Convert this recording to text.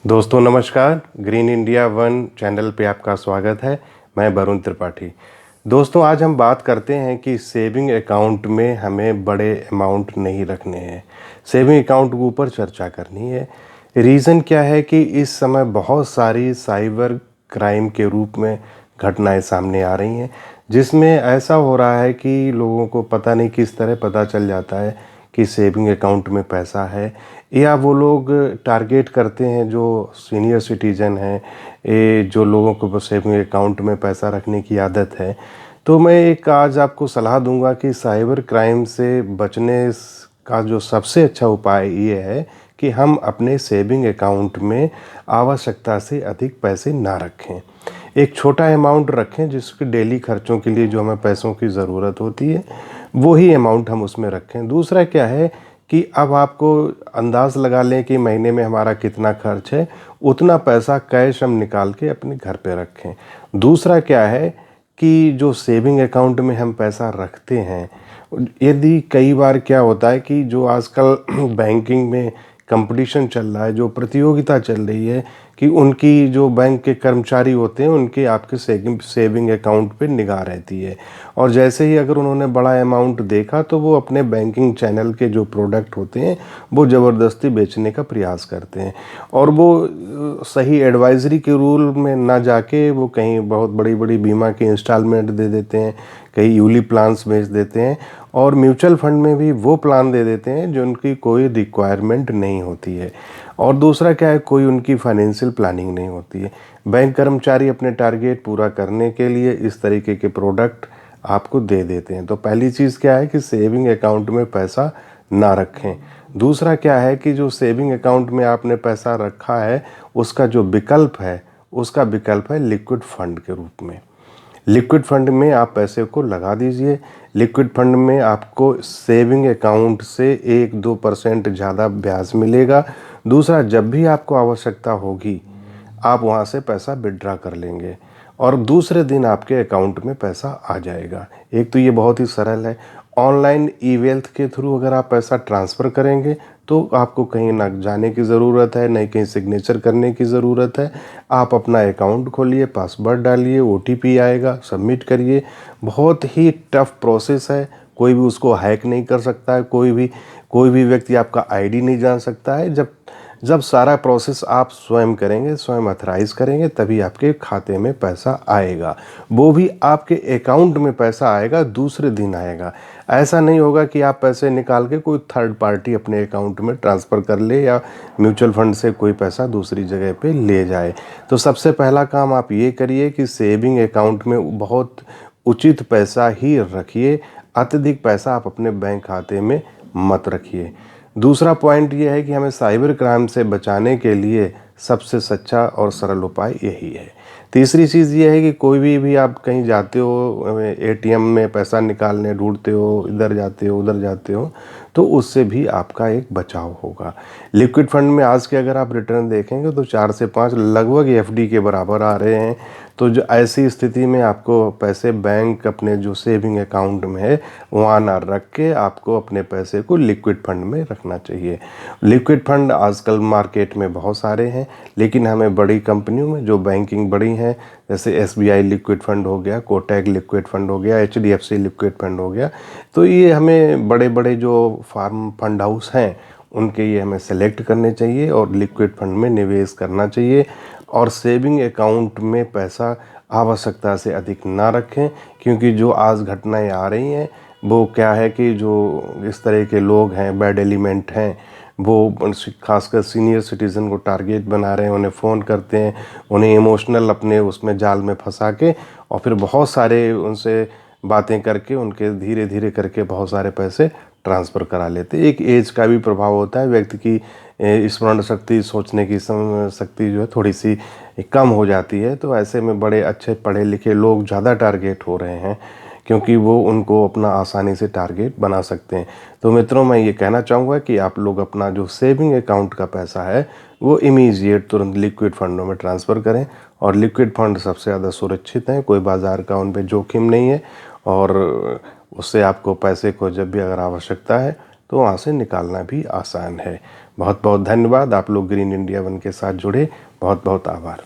दोस्तों नमस्कार। Green India one channel पे आपका स्वागत है। मैं वरुण त्रिपाठी। दोस्तों आज हम बात करते हैं कि सेविंग अकाउंट में हमें बड़े अमाउंट नहीं रखने हैं। सेविंग अकाउंट के ऊपर चर्चा करनी है। रीज़न क्या है कि इस समय बहुत सारी साइबर क्राइम के रूप में घटनाएं सामने आ रही हैं, जिसमें ऐसा हो रहा है कि लोगों को पता नहीं किस तरह पता चल जाता है कि सेविंग अकाउंट में पैसा है, या वो लोग टारगेट करते हैं जो सीनियर सिटीज़न हैं, जो लोगों को सेविंग अकाउंट में पैसा रखने की आदत है। तो मैं एक आज आपको सलाह दूंगा कि साइबर क्राइम से बचने का जो सबसे अच्छा उपाय ये है कि हम अपने सेविंग अकाउंट में आवश्यकता से अधिक पैसे ना रखें। एक छोटा अमाउंट रखें जिसके डेली खर्चों के लिए जो हमें पैसों की ज़रूरत होती है वही अमाउंट हम उसमें रखें। दूसरा क्या है कि अब आपको अंदाज़ लगा लें कि महीने में हमारा कितना खर्च है, उतना पैसा कैश हम निकाल के अपने घर पे रखें। दूसरा क्या है कि जो सेविंग अकाउंट में हम पैसा रखते हैं, यदि कई बार क्या होता है कि जो आजकल बैंकिंग में कंपटीशन चल रहा है, जो प्रतियोगिता चल रही है कि उनकी जो बैंक के कर्मचारी होते हैं उनके आपके सेविंग अकाउंट पे निगाह रहती है, और जैसे ही अगर उन्होंने बड़ा अमाउंट देखा तो वो अपने बैंकिंग चैनल के जो प्रोडक्ट होते हैं वो ज़बरदस्ती बेचने का प्रयास करते हैं, और वो सही एडवाइजरी के रूल में ना जाके वो कहीं बहुत बड़ी बड़ी बीमा की इंस्टॉलमेंट दे देते हैं, कहीं यूली प्लान्स बेच देते हैं, और म्यूचुअल फंड में भी वो प्लान दे देते हैं जो उनकी कोई रिक्वायरमेंट नहीं होती है। और दूसरा क्या है, कोई उनकी फाइनेंशियल प्लानिंग नहीं होती है। बैंक कर्मचारी अपने टारगेट पूरा करने के लिए इस तरीके के प्रोडक्ट आपको दे देते हैं। तो पहली चीज़ क्या है कि सेविंग अकाउंट में पैसा ना रखें। दूसरा क्या है कि जो सेविंग अकाउंट में आपने पैसा रखा है उसका जो विकल्प है, उसका विकल्प है लिक्विड फंड के रूप में। लिक्विड फंड में आप पैसे को लगा दीजिए। लिक्विड फंड में आपको सेविंग अकाउंट से 1-2% ज़्यादा ब्याज मिलेगा। दूसरा, जब भी आपको आवश्यकता होगी आप वहाँ से पैसा विड्रा कर लेंगे और दूसरे दिन आपके अकाउंट में पैसा आ जाएगा। एक तो ये बहुत ही सरल है। ऑनलाइन ई वेल्थ के थ्रू अगर आप पैसा ट्रांसफ़र करेंगे तो आपको कहीं ना जाने की ज़रूरत है, नहीं कहीं सिग्नेचर करने की ज़रूरत है। आप अपना अकाउंट खोलिए, पासवर्ड डालिए, ओटीपी आएगा, सबमिट करिए। बहुत ही टफ प्रोसेस है, कोई भी उसको हैक नहीं कर सकता है, कोई भी व्यक्ति आपका आईडी नहीं जान सकता है। जब जब सारा प्रोसेस आप स्वयं करेंगे, स्वयं ऑथराइज करेंगे, तभी आपके खाते में पैसा आएगा। वो भी आपके अकाउंट में पैसा आएगा, दूसरे दिन आएगा। ऐसा नहीं होगा कि आप पैसे निकाल के कोई थर्ड पार्टी अपने अकाउंट में ट्रांसफ़र कर ले या म्यूचुअल फंड से कोई पैसा दूसरी जगह पे ले जाए। तो सबसे पहला काम आप ये करिए कि सेविंग अकाउंट में बहुत उचित पैसा ही रखिए। अत्यधिक पैसा आप अपने बैंक खाते में मत रखिए। दूसरा पॉइंट ये है कि हमें साइबर क्राइम से बचाने के लिए सबसे सच्चा और सरल उपाय यही है। तीसरी चीज़ ये है कि कोई भी आप कहीं जाते हो, एटीएम में पैसा निकालने ढूंढते हो, इधर जाते हो उधर जाते हो, तो उससे भी आपका एक बचाव होगा। लिक्विड फंड में आज के अगर आप रिटर्न देखेंगे तो 4 से 5 लगभग एफडी के बराबर आ रहे हैं। तो जो ऐसी स्थिति में आपको पैसे बैंक अपने जो सेविंग अकाउंट में है वहाँ ना रख के आपको अपने पैसे को लिक्विड फंड में रखना चाहिए। लिक्विड फंड आजकल मार्केट में बहुत सारे हैं, लेकिन हमें बड़ी कंपनियों में जो बैंकिंग बड़ी हैं, जैसे एसबीआई लिक्विड फंड हो गया, कोटक लिक्विड फंड हो गया, एचडीएफसी लिक्विड फंड हो गया, तो ये हमें बड़े बड़े जो फार्म फंड हाउस हैं उनके ये हमें सेलेक्ट करने चाहिए और लिक्विड फंड में निवेश करना चाहिए। और सेविंग अकाउंट में पैसा आवश्यकता से अधिक ना रखें, क्योंकि जो आज घटनाएं आ रही हैं वो क्या है कि जो इस तरह के लोग हैं, बैड एलिमेंट हैं, वो खासकर सीनियर सिटीज़न को टारगेट बना रहे हैं, उन्हें फ़ोन करते हैं, उन्हें इमोशनल अपने उसमें जाल में फंसा के और फिर बहुत सारे उनसे बातें करके उनके धीरे धीरे करके बहुत सारे पैसे ट्रांसफ़र करा लेते हैं। एक एज का भी प्रभाव होता है, व्यक्ति की स्मरण शक्ति, सोचने की शक्ति जो है थोड़ी सी कम हो जाती है। तो ऐसे में बड़े अच्छे पढ़े लिखे लोग ज़्यादा टारगेट हो रहे हैं, क्योंकि वो उनको अपना आसानी से टारगेट बना सकते हैं। तो मित्रों, मैं ये कहना चाहूँगा कि आप लोग अपना जो सेविंग अकाउंट का पैसा है वो इमीडिएट तुरंत लिक्विड फंडों में ट्रांसफ़र करें, और लिक्विड फंड सबसे ज़्यादा सुरक्षित हैं, कोई बाज़ार का उन पर जोखिम नहीं है, और उससे आपको पैसे को जब भी अगर आवश्यकता है तो वहाँ से निकालना भी आसान है। बहुत बहुत धन्यवाद। आप लोग ग्रीन इंडिया वन के साथ जुड़े, बहुत बहुत आभार।